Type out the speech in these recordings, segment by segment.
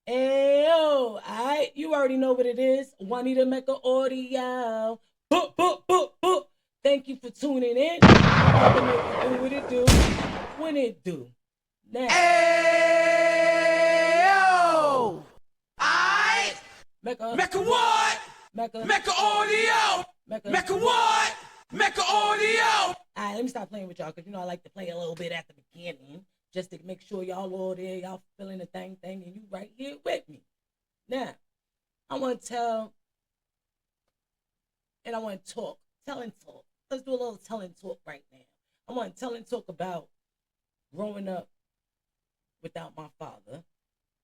Ayo, alright, you already know what it is. Juanita Mecca audio. Boop, boop, boop, boop. Thank you for tuning in. I'm gonna make it do what it do when it do. Now, Ayo! I Mecca, Mecca what? Mecca, Mecca audio! Mecca. Mecca what? Mecca audio! Alright, let me stop playing with y'all because you know I like to play a little bit at the beginning just to make sure y'all all there, y'all feeling the thing, and you right here with me. Now, I want to tell and I want to talk. Tell and talk. Let's do a little tell and talk right now. I want to tell and talk about growing up without my father.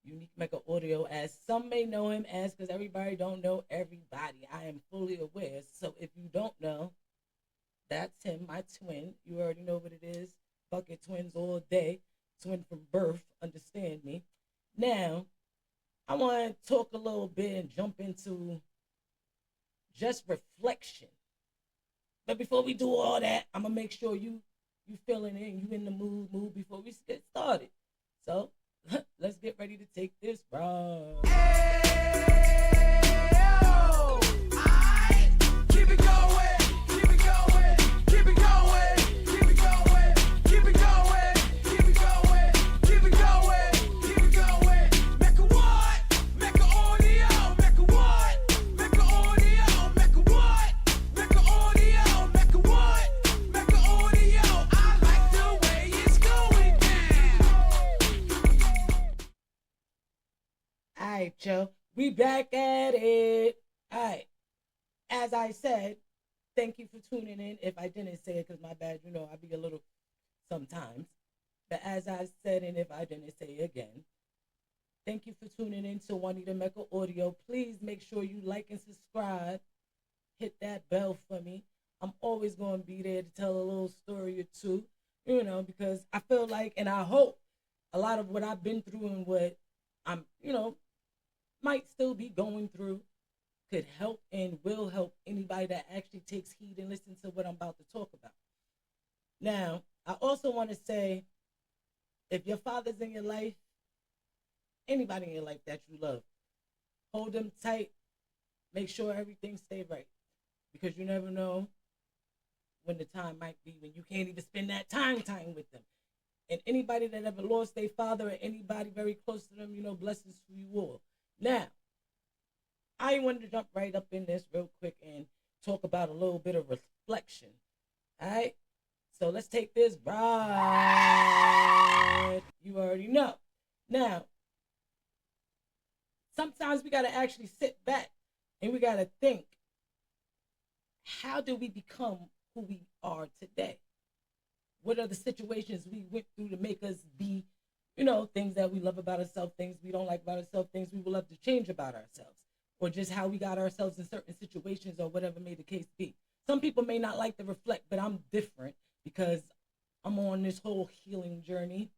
Unique Mecca Audio, as some may know him as, because everybody don't know everybody. I am fully aware. So if you don't know, that's him, my twin. You already know what it is. Bucket twins all day. Twin from birth, understand me. Now, I want to talk a little bit and jump into just reflection. But before we do all that, I'm gonna make sure you feeling it, you in the mood before we get started. So let's get ready to take this ride. Ayo! I keep it going, keep it going, keep it going, keep it going, keep it going, keep it going, keep it going, keep it going. Mecca what? Mecca audio, Mecca what? Mecca audio, Mecca what? Mecca audio, Mecca what? Mecca audio. I like the way it's going down. All right, Joe. We back at it. All right. As I said, thank you for tuning in. If I didn't say it, because my bad, you know, I be a little sometimes. But as I said, and if I didn't say it again, thank you for tuning in to Juanita Mecca Audio. Please make sure you like and subscribe. Hit that bell for me. I'm always going to be there to tell a little story or two, you know, because I feel like, and I hope a lot of what I've been through and what I'm, you know, might still be going through could help and will help anybody that actually takes heed and listens to what I'm about to talk about. Now, I also want to say, if your father's in your life, anybody in your life that you love, hold them tight. Make sure everything stay right, because you never know when the time might be when you can't even spend that time with them. And anybody that ever lost their father or anybody very close to them, you know, blessings for you all. Now, I wanted to jump right up in this real quick and talk about a little bit of reflection. All right? So let's take this ride. You already know. Now, sometimes we got to actually sit back and we got to think, how do we become who we are today? What are the situations we went through to make us be, you know, things that we love about ourselves, things we don't like about ourselves, things we would love to change about ourselves, or just how we got ourselves in certain situations or whatever may the case be. Some people may not like to reflect, but I'm different because I'm on this whole healing journey.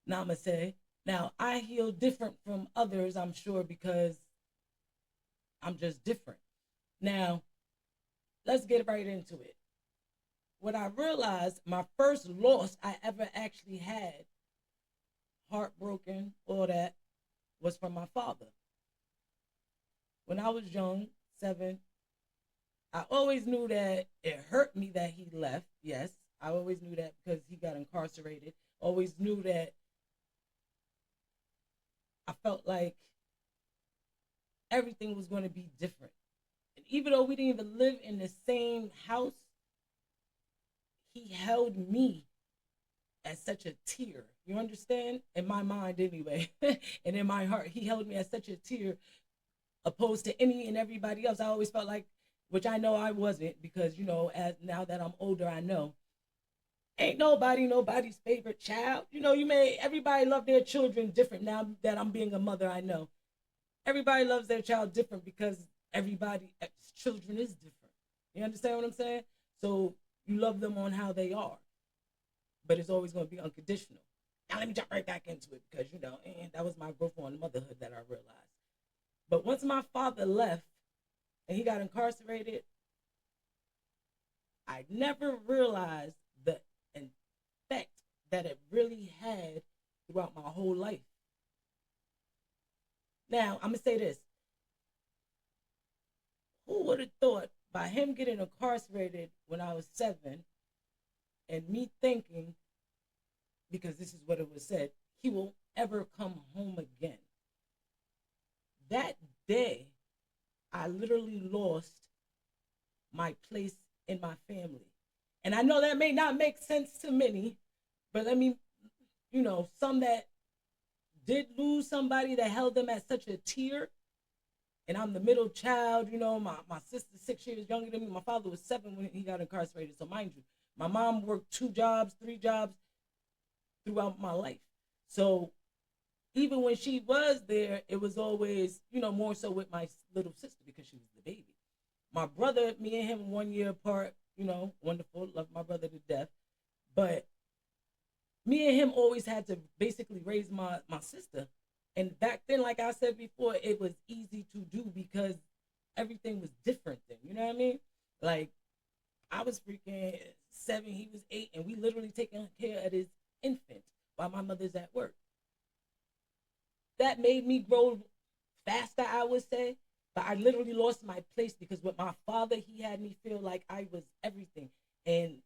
Namaste. Now, I heal different from others, I'm sure, because I'm just different. Now, let's get right into it. What I realized, my first loss I ever actually had, heartbroken, all that, was from my father. When I was young, 7, I always knew that it hurt me that he left. Yes, I always knew that because he got incarcerated. Always knew that I felt like everything was going to be different. And even though we didn't even live in the same house, he held me as such a tear. You understand? In my mind, anyway, and in my heart, he held me as such a tear, opposed to any and everybody else. I always felt like, which I know I wasn't, because, you know, as now that I'm older, I know ain't nobody's favorite child. You know, everybody love their children different. Now that I'm being a mother, I know everybody loves their child different because children is different. You understand what I'm saying? So you love them on how they are, but it's always going to be unconditional. Now let me jump right back into it because, you know, and that was my growth on motherhood that I realized. But once my father left and he got incarcerated, I never realized the effect that it really had throughout my whole life. Now, I'm going to say this. Who would have thought by him getting incarcerated when I was 7 and me thinking, because this is what it was said, he will ever come home again. That day, I literally lost my place in my family. And I know that may not make sense to many, but let me, some that did lose somebody that held them at such a tier. And I'm the middle child, my sister's 6 years younger than me. My father was 7 when he got incarcerated. So mind you, my mom worked 2 jobs, 3 jobs throughout my life. So even when she was there, it was always, more so with my little sister because she was the baby. My brother, me and him 1 year apart, wonderful, love my brother to death. But me and him always had to basically raise my sister. And back then, like I said before, it was easy to do because everything was different then. You know what I mean? Like, I was freaking 7, he was 8, and we literally taking care of his infant while my mother's at work. That made me grow faster, I would say. But I literally lost my place because with my father, he had me feel like I was everything. And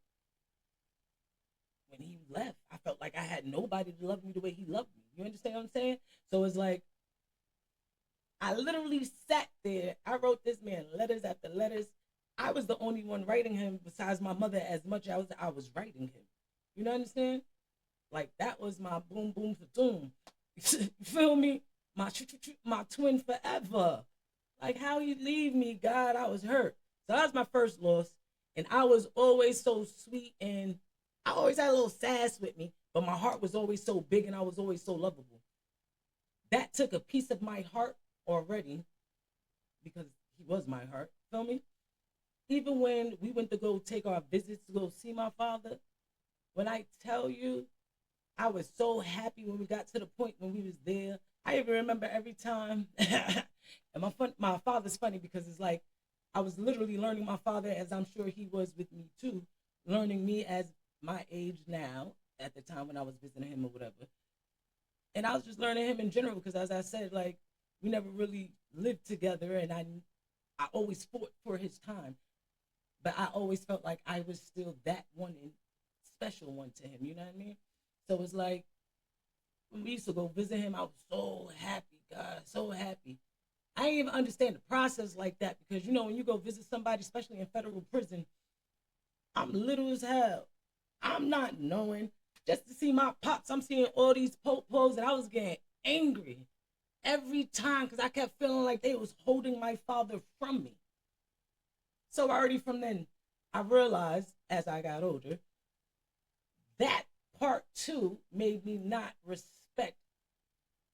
when he left, I felt like I had nobody to love me the way he loved me. You understand what I'm saying? So it's like, I literally sat there. I wrote this man letters after letters. I was the only one writing him besides my mother as much as I was writing him. You know what I'm saying? Like, that was my boom, boom, doom. You feel me? My twin forever. Like, how you leave me, God, I was hurt. So that was my first loss. And I was always so sweet and I always had a little sass with me, but my heart was always so big and I was always so lovable. That took a piece of my heart already because he was my heart. Feel me? Even when we went to go take our visits to go see my father, when I tell you, I was so happy when we got to the point when we was there. I even remember every time, and my father's funny because it's like I was literally learning my father as I'm sure he was with me too, learning me as my age now at the time when I was visiting him or whatever. And I was just learning him in general because as I said, like we never really lived together and I always fought for his time. But I always felt like I was still that one and special one to him, you know what I mean? So it's like when we used to go visit him, I was so happy, God, so happy. I didn't even understand the process like that because when you go visit somebody, especially in federal prison, I'm little as hell. I'm not knowing. Just to see my pops, I'm seeing all these popos, and I was getting angry every time because I kept feeling like they was holding my father from me. So already from then, I realized as I got older, that part too made me not respect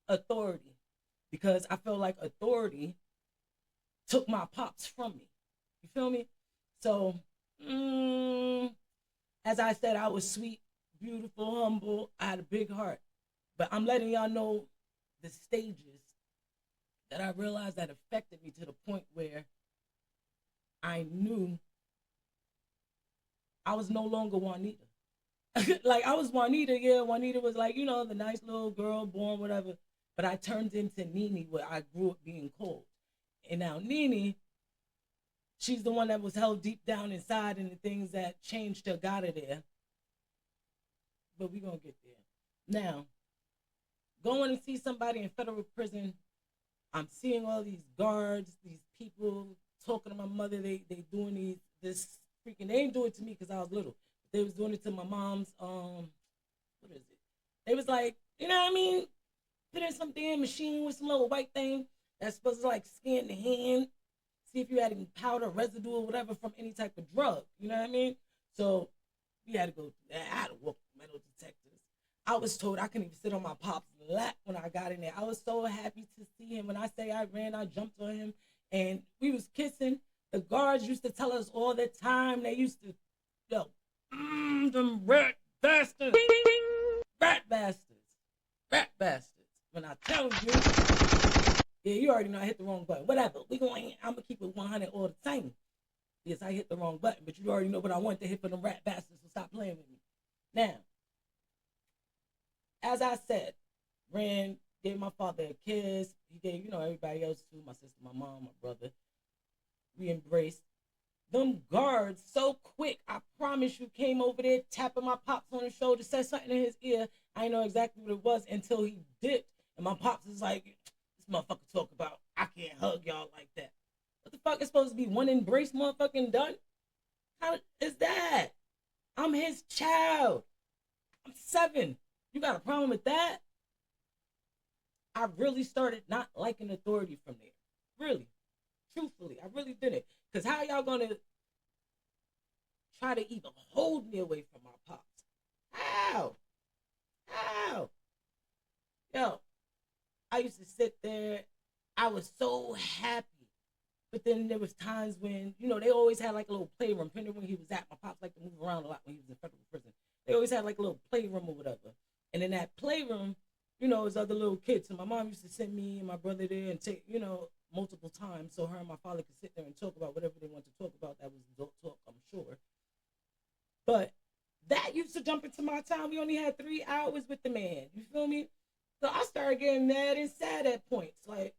authority because I feel like authority took my pops from me. You feel me? So, as I said, I was sweet, beautiful, humble. I had a big heart. But I'm letting y'all know the stages that I realized that affected me to the point where I knew I was no longer Juanita. Like I was Juanita, yeah. Juanita was like, the nice little girl, born, whatever. But I turned into Nene, where I grew up being cold. And now Nene, she's the one that was held deep down inside and the things that changed her got her there. But we're going to get there. Now, going and see somebody in federal prison, I'm seeing all these guards, these people talking to my mother. They doing this freaking, they ain't do it to me because I was little. They was doing it to my mom's, what is it? They was like, you know what I mean? Put in some damn machine with some little white thing that's supposed to like scan the hand, see if you had any powder, residue, or whatever from any type of drug. You know what I mean? So we had to go through that. I had to walk metal detectors. I was told I couldn't even sit on my pop's lap when I got in there. I was so happy to see him. When I say I ran, I jumped on him, and we was kissing. The guards used to tell us all the time. They used to, yo, them rat bastards, rat bastards, rat bastards. When I tell you, yeah, you already know I hit the wrong button. Whatever, I'm gonna keep it 100 all the time. Yes, I hit the wrong button, but you already know what I want to hit for them rat bastards, so stop playing with me. Now, as I said, ran, gave my father a kiss. He gave, everybody else too, my sister, my mom, my brother. We embraced. Them guards so quick, I promise you, came over there tapping my pops on the shoulder, said something in his ear. I didn't know exactly what it was until he dipped. And my pops is like, this motherfucker talk about, I can't hug y'all like that. What the fuck is supposed to be one embrace motherfucking done? How is that? I'm his child. I'm 7. You got a problem with that? I really started not liking authority from there. Really. Truthfully, I really didn't. Because how y'all gonna try to even hold me away from my pops? How? How? Yo, I used to sit there. I was so happy. But then there was times when, they always had like a little playroom, depending when he was at. My pops liked to move around a lot when he was in federal prison. They always had like a little playroom or whatever. And in that playroom, it was other little kids. So my mom used to send me and my brother there and take, multiple times so her and my father could sit there and talk about whatever they want to talk about. That was adult talk, I'm sure. But that used to jump into my time. We only had 3 hours with the man. You feel me? So I started getting mad and sad at points. Like,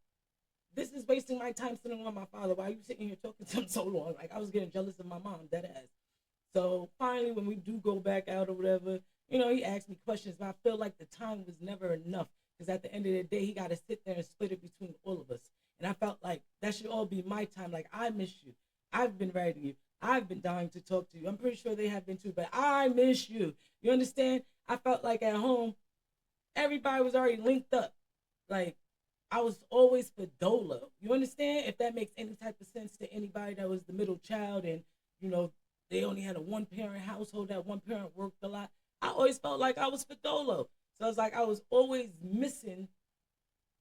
this is wasting my time sitting with my father. Why are you sitting here talking to him so long? Like, I was getting jealous of my mom, dead ass. So finally, when we do go back out or whatever, he asked me questions, but I feel like the time was never enough. Because at the end of the day, he got to sit there and split it between all of us. And I felt like that should all be my time. Like, I miss you. I've been writing you. I've been dying to talk to you. I'm pretty sure they have been too, but I miss you. You understand? I felt like at home, everybody was already linked up. Like, I was always for Dolo. You understand? If that makes any type of sense to anybody that was the middle child and, they only had a one-parent household, that one parent worked a lot. I always felt like I was for Dolo. So it's like I was always missing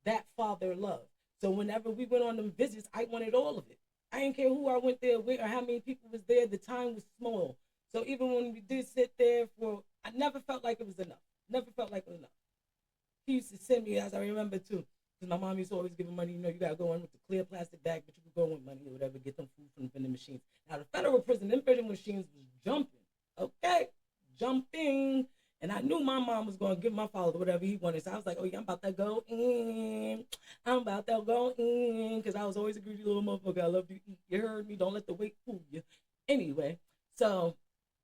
that father love. So whenever we went on them visits, I wanted all of it. I didn't care who I went there with or how many people was there. The time was small. So even when we did sit there I never felt like it was enough. Never felt like it was enough. He used to send me, as I remember too, because my mom used to always give me money. You gotta go in with the clear plastic bag, but you could go with money or whatever, get them food from the vending machines. Now the federal prison, them vending machines was jumping. Okay, jumping. And I knew my mom was going to give my father whatever he wanted. So I was like, oh, yeah, I'm about to go in. I'm about to go in. Because I was always a greedy little motherfucker. I love to eat. You heard me. Don't let the weight fool you. Anyway, so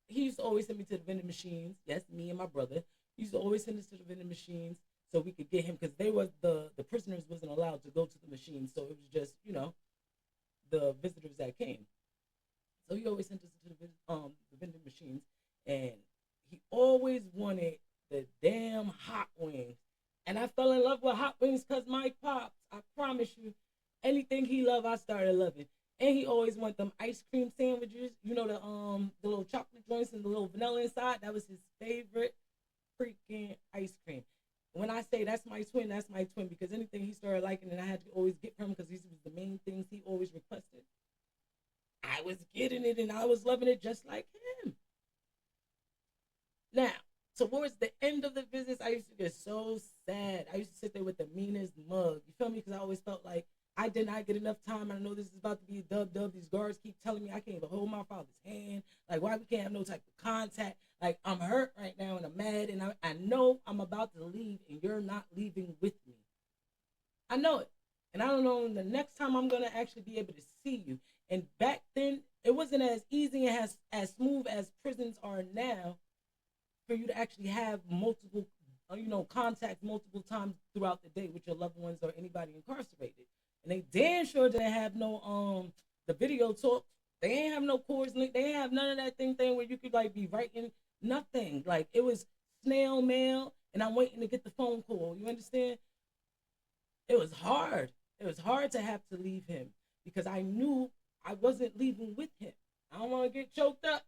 he used to always send me to the vending machines. Yes, me and my brother. He used to always send us to the vending machines so we could get him. Because the prisoners wasn't allowed to go to the machines. So it was just, the visitors that came. So he always sent us to the vending machines. And he always wanted the damn hot wings. And I fell in love with hot wings because my pops, I promise you, anything he loved, I started loving. And he always wanted them ice cream sandwiches, the little chocolate joints and the little vanilla inside. That was his favorite freaking ice cream. When I say that's my twin because anything he started liking and I had to always get from him because these was the main things he always requested. I was getting it and I was loving it just like him. Now, towards the end of the visits, I used to get so sad. I used to sit there with the meanest mug. You feel me? Because I always felt like I did not get enough time. I know this is about to be a dub. These guards keep telling me I can't even hold my father's hand. Like, why we can't have no type of contact? Like, I'm hurt right now and I'm mad and I know I'm about to leave and you're not leaving with me. I know it. And I don't know when the next time I'm going to actually be able to see you. And back then, it wasn't as easy and as smooth as prisons are now for you to actually have multiple, contact multiple times throughout the day with your loved ones or anybody incarcerated. And they damn sure didn't have no the video talk. They ain't have no cords link. They ain't have none of that thing where you could like be writing nothing. Like it was snail mail, and I'm waiting to get the phone call. You understand? It was hard. It was hard to have to leave him because I knew I wasn't leaving with him. I don't want to get choked up.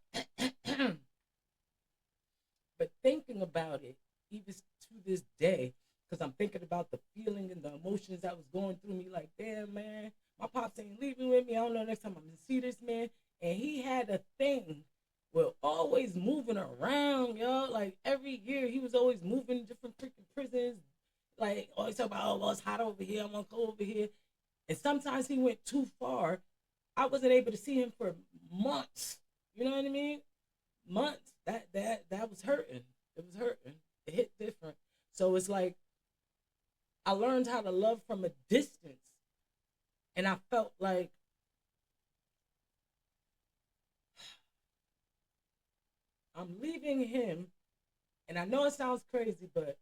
But thinking about it, even to this day, because I'm thinking about the feeling and the emotions that was going through me, like, damn, man, my pops ain't leaving with me. I don't know next time I'm going to see this man. And he had a thing with always moving around, yo. Like, every year, he was always moving different freaking prisons. Like, always talking about, oh, well, it's hot over here. I'm going to go over here. And sometimes he went too far. I wasn't able to see him for months. You know what I mean? Months. That was hurting. It was hurting. It hit different. So it's like I learned how to love from a distance. And I felt like I'm leaving him. And I know it sounds crazy, but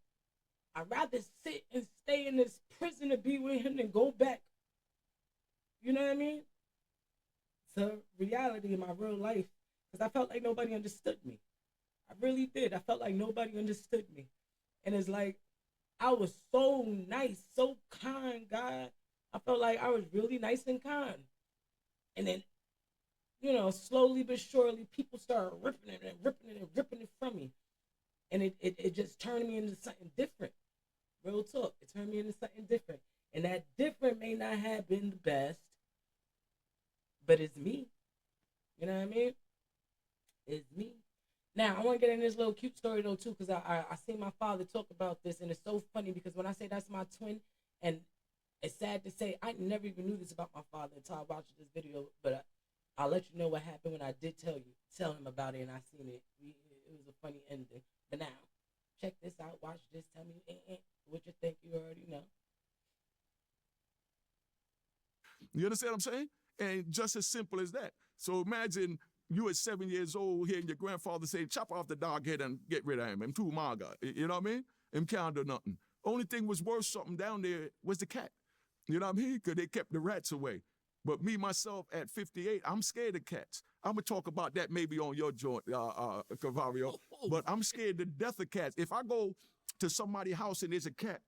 I'd rather sit and stay in this prison to be with him than go back. You know what I mean? To reality in my real life. Because I felt like nobody understood me. I really did. I felt like nobody understood me. And it's like, I was so nice, so kind, God. I felt like I was really nice and kind. And then, slowly but surely, people started ripping it and ripping it and ripping it from me. And it just turned me into something different. Real talk. It turned me into something different. And that different may not have been the best, but it's me. You know what I mean? It's me. Now, I want to get in this little cute story, though, too, because I seen my father talk about this, and it's so funny because when I say that's my twin, and it's sad to say, I never even knew this about my father until I watched this video, but I'll let you know what happened when I did tell him about it, and I seen it. It was a funny ending. But now, check this out, watch this, tell me what you think. You already know. You understand what I'm saying? And just as simple as that. So imagine you at 7 years old hearing your grandfather say, chop off the dog head and get rid of him. I'm too maga. You know what I mean? Him can't do nothing. Only thing was worth something down there was the cat. You know what I mean? Because they kept the rats away. But me, myself, at 58, I'm scared of cats. I'm going to talk about that maybe on your joint, Cavario. But I'm scared to death of cats. If I go to somebody's house and there's a cat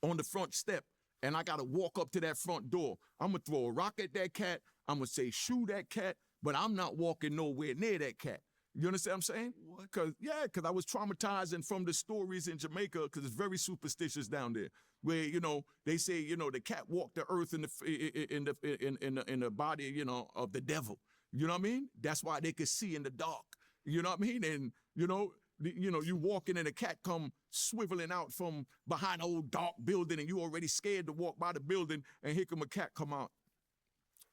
on the front step, and I got to walk up to that front door, I'm going to throw a rock at that cat. I'm going to say, shoo that cat, but I'm not walking nowhere near that cat. You understand what I'm saying? Because I was traumatized and from the stories in Jamaica, because it's very superstitious down there, where they say the cat walked the earth in the body of the devil. You know what I mean? That's why they could see in the dark. You know what I mean? And you walking and a cat come swiveling out from behind an old dark building, and you already scared to walk by the building, and here come a cat come out.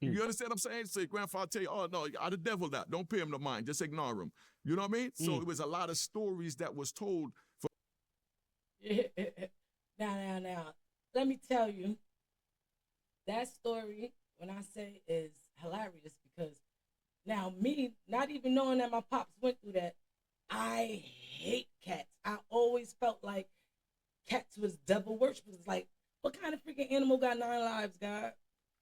You understand what I'm saying? Say, grandfather tell you, oh, no, the devil that. Don't pay him no mind. Just ignore him. You know what I mean? So it was a lot of stories that was told. Now, let me tell you, that story, when I say is hilarious, because now me, not even knowing that my pops went through that, I hate cats. I always felt like cats was devil worshippers. It's like, what kind of freaking animal got 9 lives, God?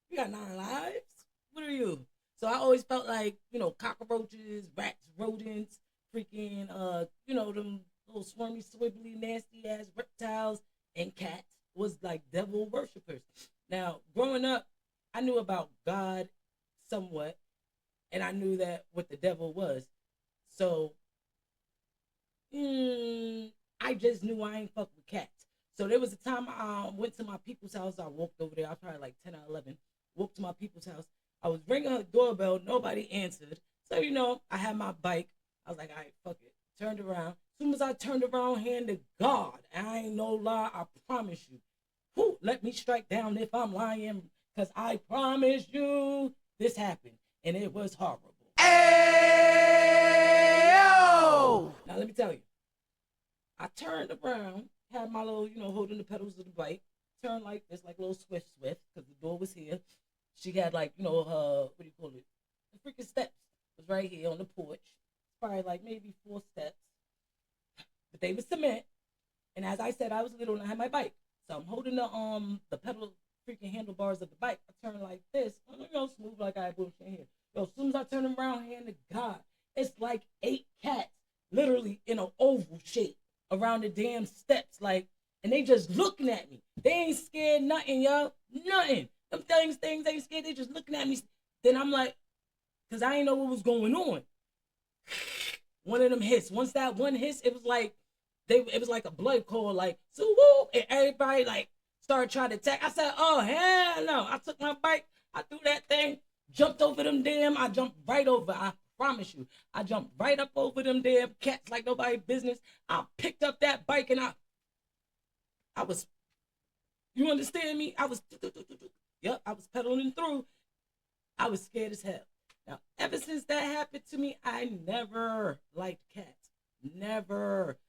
You got 9 lives? What are you? So I always felt like, cockroaches, rats, rodents, freaking, them little swarmy, swibbly, nasty ass reptiles and cats was like devil worshippers. Now, growing up, I knew about God somewhat, and I knew that what the devil was. So, I just knew I ain't fuck with cats. So there was a time I went to my people's house. I walked over there. I was probably like 10 or 11. Walked to my people's house. I was ringing her doorbell. Nobody answered. So, I had my bike. I was like, all right, fuck it. Turned around. As soon as I turned around, hand to God, I ain't no lie, I promise you. Whew, let me strike down if I'm lying, because I promise you this happened. And it was horrible. Ayo! Now, let me tell you. I turned around, had my little, holding the pedals of the bike, turned like this, like a little swift, because the door was here. She had like, her, what do you call it? The freaking steps was right here on the porch. Probably like maybe 4 steps. But they were cement. And as I said, I was little and I had my bike. So I'm holding the pedal freaking handlebars of the bike. I turn like this, smooth like I had bullshit here. As soon as I turn around, hand to God, it's like 8 cats, literally in an oval shape around the damn steps, like, and they just looking at me. They ain't scared nothing, y'all. Nothing. Them things ain't scared. They just looking at me. Then I'm like, because I ain't know what was going on. One of them hits. Once that one hits, it was like a blood call, like, so woo, and everybody like started trying to attack. I said, oh hell no. I took my bike, I threw that thing, jumped over them damn, I jumped right over. I promise you. I jumped right up over them damn cats like nobody's business. I picked up that bike and I was, you understand me? I was pedaling through. I was scared as hell. Now, ever since that happened to me, I never liked cats. Never.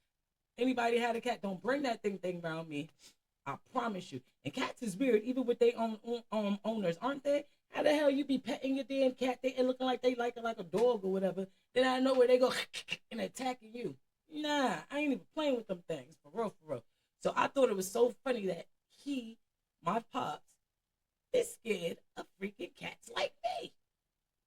Anybody had a cat, don't bring that thing around me. I promise you. And cats is weird, even with their own owners, aren't they? How the hell you be petting your damn cat they and looking like they like it like a dog or whatever? Then I know where they go and attacking you. Nah, I ain't even playing with them things for real, for real. So I thought it was so funny that my pops, is scared of freaking cats like me.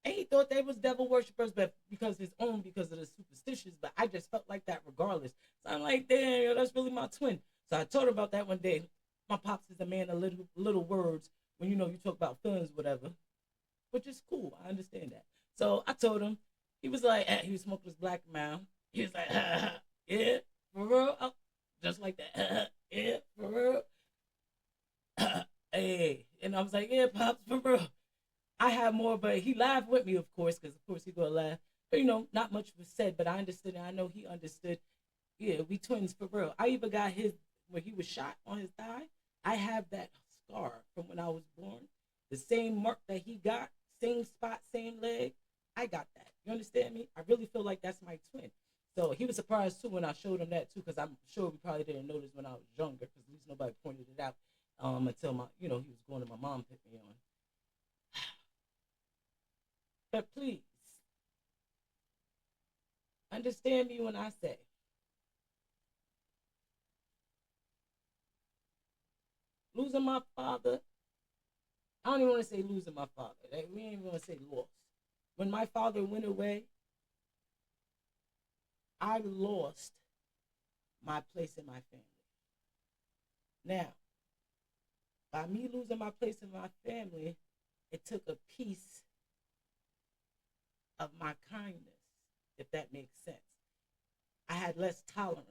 And he thought they was devil worshippers, but because of the superstitions. But I just felt like that regardless. So I'm like, damn, yo, that's really my twin. So I told her about that one day. My pops is a man of little words. When you talk about feelings, whatever, which is cool. I understand that. So I told him. He was like, he was smoking his black mouth. He was like, yeah, for real, oh, just like that, yeah, for real. Hey, and I was like, yeah, pops, for real. I have more, but he laughed with me, of course, because of course he gonna laugh. But not much was said, but I understood, and I know he understood. Yeah, we twins for real. I even got his when he was shot on his thigh. I have that scar from when I was born. The same mark that he got, same spot, same leg. I got that. You understand me? I really feel like that's my twin. So he was surprised too when I showed him that too, because I'm sure we probably didn't notice when I was younger, because at least nobody pointed it out until he was going to my mom put me on. But please understand me when I say losing my father. I don't even want to say losing my father. Like, we ain't even want to say lost. When my father went away, I lost my place in my family. Now, by me losing my place in my family, it took a piece of my kindness, if that makes sense. I had less tolerance.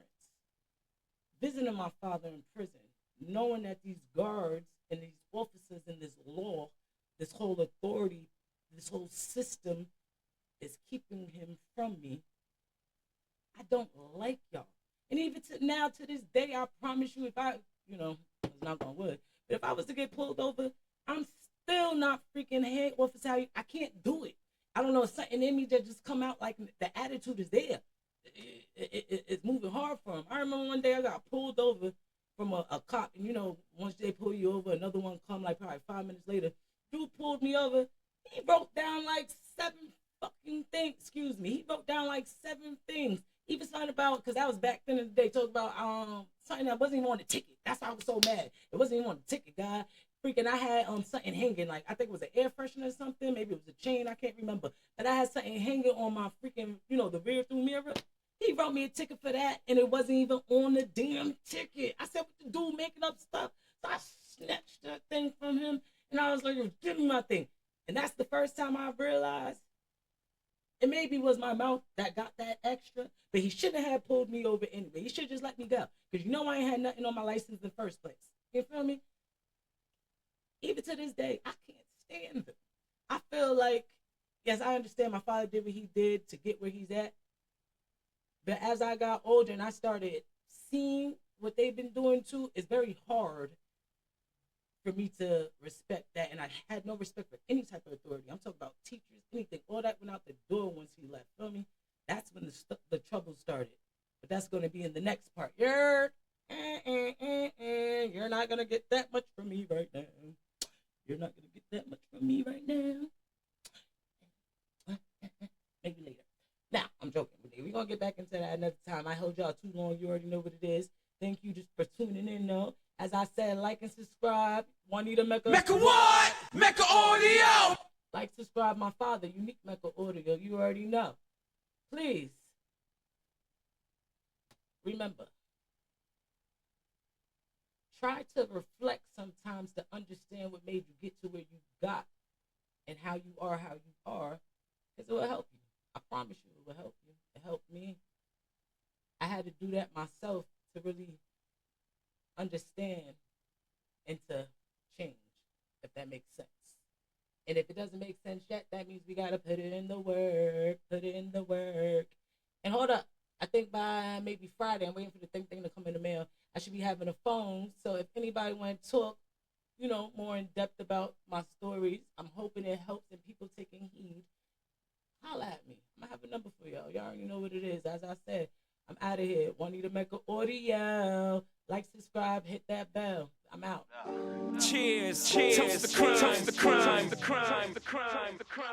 Visiting my father in prison, knowing that these guards and these officers and this law, this whole authority, this whole system is keeping him from me. I don't like y'all. And even now, to this day, I promise you, if I, it's not gonna wood, but if I was to get pulled over, I'm still not freaking head officer. I can't do it. I don't know, something in me that just come out like the attitude is there. It's moving hard for him. I remember one day I got pulled over from a cop, and once they pull you over, another one come like probably 5 minutes later. Dude pulled me over. He wrote down like 7 fucking things. Excuse me. He wrote down like 7 things. Even something about, because that was back then in the day, talk about something that wasn't even on the ticket. That's why I was so mad. It wasn't even on the ticket, guy. Freaking, I had something hanging, like I think it was an air freshener or something. Maybe it was a chain. I can't remember. But I had something hanging on my freaking, the rear through mirror. He wrote me a ticket for that, and it wasn't even on the damn ticket. I said, what the dude making up stuff? So I snatched that thing from him, and I was like, give me my thing. And that's the first time I realized it maybe was my mouth that got that extra, but he shouldn't have pulled me over anyway. He should just let me go, because I ain't had nothing on my license in the first place. You feel me? Even to this day, I can't stand him. I feel like, yes, I understand my father did what he did to get where he's at. But as I got older and I started seeing what they've been doing too, it's very hard for me to respect that. And I had no respect for any type of authority. I'm talking about teachers, anything. All that went out the door once he left. Feel me? That's when the trouble started. But that's going to be in the next part. You're not going to get that much from me right now. You're not going to get that much from me right now. Maybe later. Now, I'm joking. We're going to get back into that another time. I held y'all too long. You already know what it is. Thank you just for tuning in, though. As I said, like and subscribe. Juanita Mecca. Mecca what? Mecca audio. Like, subscribe, my father. Unique Mecca audio. You already know. Please. Remember. Try to reflect sometimes to understand what made you get to where you got and how you are, because it will help you. I promise you, it will help you. It helped me. I had to do that myself to really understand and to change, if that makes sense. And if it doesn't make sense yet, that means we got to put it in the work, And hold up. I think by maybe Friday, I'm waiting for the thing to come in the mail. I should be having a phone. So if anybody want to talk, more in depth about my stories, I'm hoping it helps and people taking heed. Holla at me. I'm going to have a number for y'all. Y'all already know what it is. As I said, I'm out of here. Juanita Mecca audio. Like, subscribe, hit that bell. I'm out. Cheers, cheers, toast the crime, toast the crime, the crime, the crime, the crime.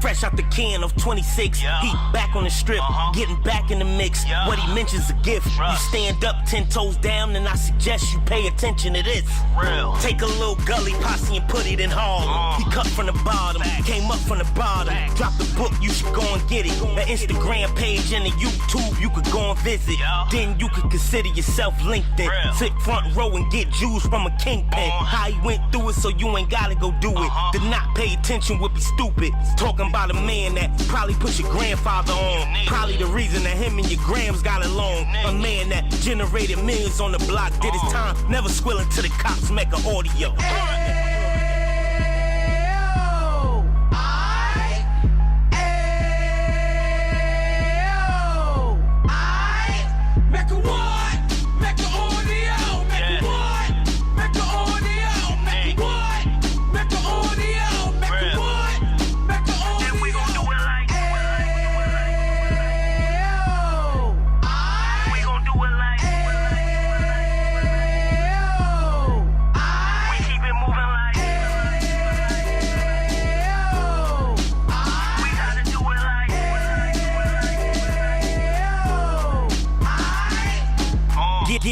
Fresh out the can of 26, he back on the strip, getting back in the mix. What he mentions a gift. You stand up 10 toes down, and I suggest you pay attention to this. Real. Take a little gully posse and put it in Harlem. He cut from the bottom, came up from the bottom. Drop the book, you should go and get it. The Instagram page and the YouTube, you could go and visit. Then you could consider yourself LinkedIn. Sit front row and get Jews from a kingpin. How he went through it, so you ain't gotta go do it. To not pay attention would be stupid. Talking about a man that probably put your grandfather on. Probably the reason that him and your grams got along. A man that generated millions on the block, did his time, never squilling to the cops, Mecca audio.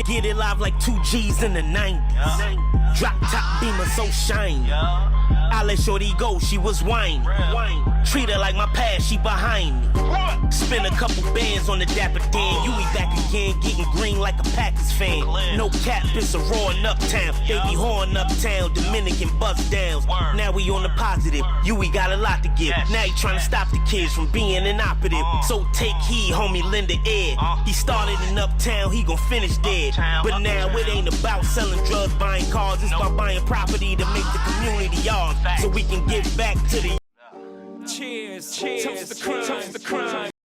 Get it live like 2 G's in the 90s. Drop top beamer so shiny. I let shorty go, she was wine. Treat her like my past, she behind me. Spend a couple bands on the Dapper Dan. You be back again, getting green like a Packers fan. No cap, it's a roaring uptown. They be horn uptown, Dominican bust downs. Now we on the positive, we got a lot to give. Now he trying to stop the kids from being inoperative. So take heed, homie, lend an ear. He started in uptown, he gon' finish there. But now it ain't about selling drugs, buying cars. It's about buying property to make the community ours, so we can give back to the Cheers, cheers, toast the crime, toast the crime.